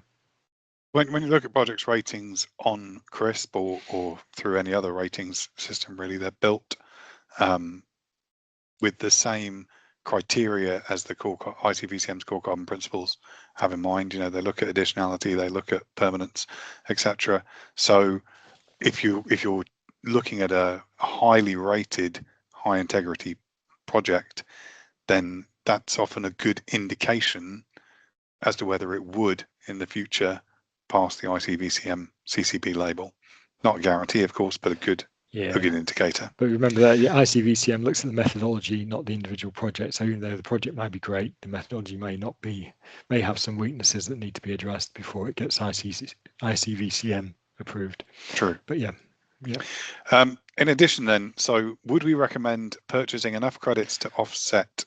When you look at projects ratings on CRISP or through any other ratings system, really, they're built with the same criteria as the core ICVCM's core carbon principles have in mind. They look at additionality, they look at permanence, etc. So if you're looking at a highly rated, high integrity project, then that's often a good indication as to whether it would in the future pass the ICVCM CCP label. Not a guarantee, of course, but a good indicator. But remember that ICVCM looks at the methodology, not the individual project. So even though the project might be great, the methodology may have some weaknesses that need to be addressed before it gets ICVCM approved. True. But yeah. In addition then, so would we recommend purchasing enough credits to offset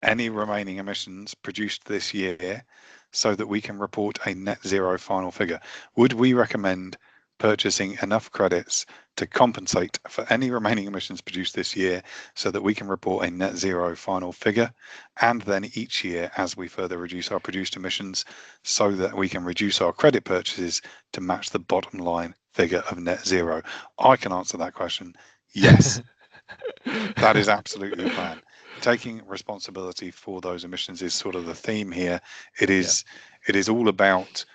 any remaining emissions produced this year so that we can report a net zero final figure? Would we recommend purchasing enough credits to compensate for any remaining emissions produced this year so that we can report a net zero final figure, and then each year as we further reduce our produced emissions so that we can reduce our credit purchases to match the bottom line figure of net zero? I can answer that question. Yes. That is absolutely the plan. Taking responsibility for those emissions is sort of the theme here. It is all about,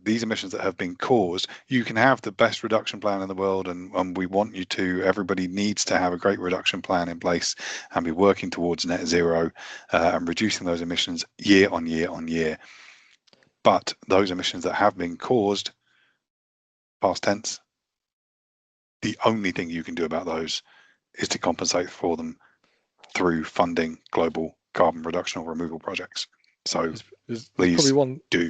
these emissions that have been caused. You can have the best reduction plan in the world, and we want you to. Everybody needs to have a great reduction plan in place and be working towards net zero and reducing those emissions year on year on year. But those emissions that have been caused, past tense, the only thing you can do about those is to compensate for them through funding global carbon reduction or removal projects. So there's probably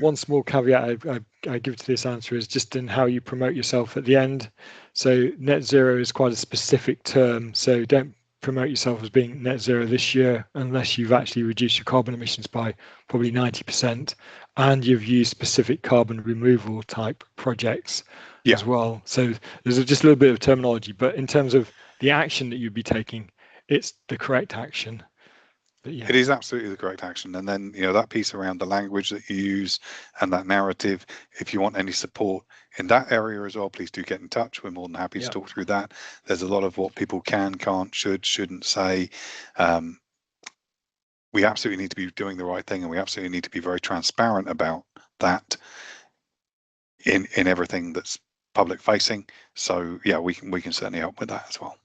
one small caveat I give to this answer is just in how you promote yourself at the end. So net zero is quite a specific term, so don't promote yourself as being net zero this year unless you've actually reduced your carbon emissions by probably 90% and you've used specific carbon removal type projects as well. So there's just a little bit of terminology, but in terms of the action that you'd be taking, it's the correct action. It is absolutely the correct action. And then, that piece around the language that you use and that narrative, if you want any support in that area as well, please do get in touch. We're more than happy to talk through that. There's a lot of what people can, can't, shouldn't say. We absolutely need to be doing the right thing, and we absolutely need to be very transparent about that in everything that's public facing. So we can certainly help with that as well.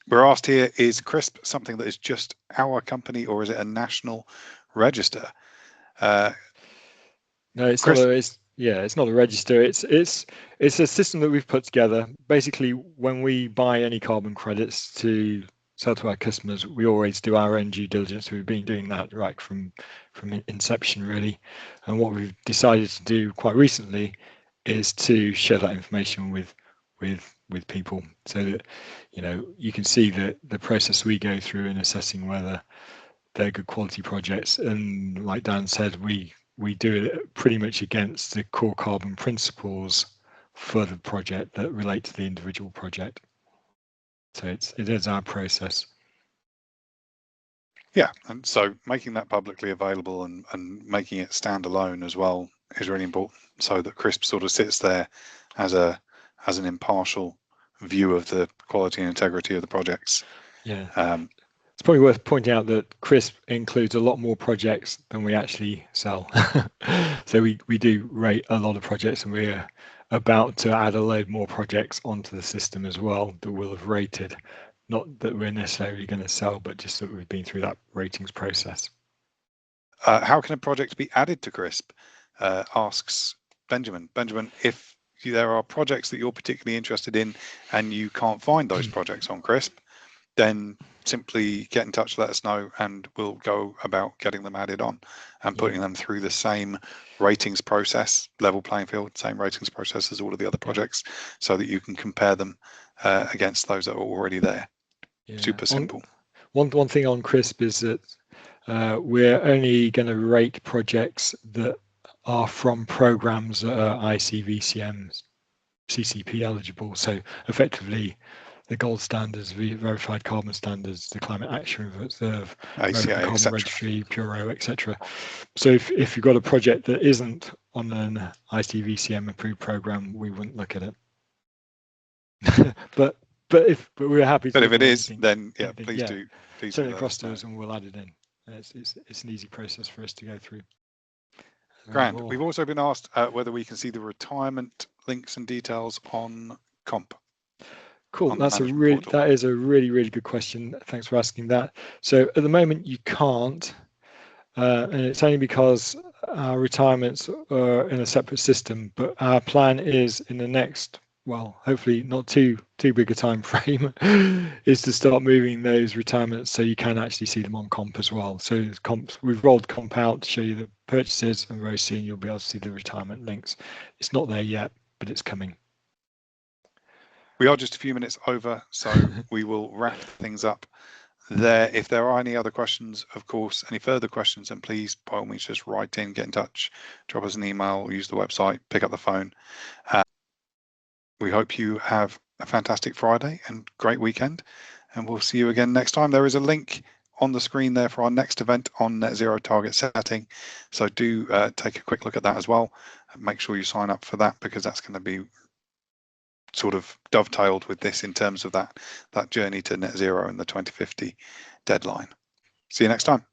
We're asked here, is CRISP something that is just our company, or is it a national register? No, it's not. It's not a register. It's a system that we've put together. Basically, when we buy any carbon credits to sell to our customers, we always do our own due diligence. We've been doing that right from inception, really. And what we've decided to do quite recently is to share that information with people, so that you can see the process we go through in assessing whether they're good quality projects. And like Dan said, we do it pretty much against the core carbon principles for the project that relate to the individual project. So it is our process. Yeah, and so making that publicly available and making it standalone as well is really important, so that CRISP sort of sits there as an impartial view of the quality and integrity of the projects. It's probably worth pointing out that CRISP includes a lot more projects than we actually sell. So we do rate a lot of projects, and we're about to add a load more projects onto the system as well that we'll have rated. Not that we're necessarily going to sell, but just that we've been through that ratings process. How can a project be added to CRISP? Asks Benjamin. Benjamin, if there are projects that you're particularly interested in and you can't find those projects on CRISP, then simply get in touch, let us know, and we'll go about getting them added on and putting them through the same ratings process, level playing field, same ratings process as all of the other projects, so that you can compare them against those that are already there. Super simple. One thing on CRISP is that we're only going to rate projects that are from programs that are ICVCM CCP eligible. So effectively, the gold standards, verified carbon standards, the Climate Action Reserve, ACA, Carbon Registry, Puro, etc. So if you've got a project that isn't on an ICVCM approved program, we wouldn't look at it. but we're happy to. But if it is, then please do. Send it across to us and we'll add it in. It's an easy process for us to go through. Grand. We've also been asked whether we can see the retirement links and details on Comp. Cool. That is a really good question. Thanks for asking that. So at the moment you can't, and it's only because our retirements are in a separate system. But our plan is in the next, well, hopefully not too big a time frame, is to start moving those retirements so you can actually see them on Comp as well. So we've rolled Comp out to show you the purchases, and very soon you'll be able to see the retirement links. It's not there yet, but it's coming. We are just a few minutes over, so we will wrap things up there. If there are any other questions, of course, any further questions, then please, by all means, just write in, get in touch, drop us an email, use the website, pick up the phone. We hope you have a fantastic Friday and great weekend, and we'll see you again next time. There is a link on the screen there for our next event on net zero target setting, so do take a quick look at that as well. Make sure you sign up for that, because that's going to be sort of dovetailed with this in terms of that journey to net zero and the 2050 deadline. See you next time.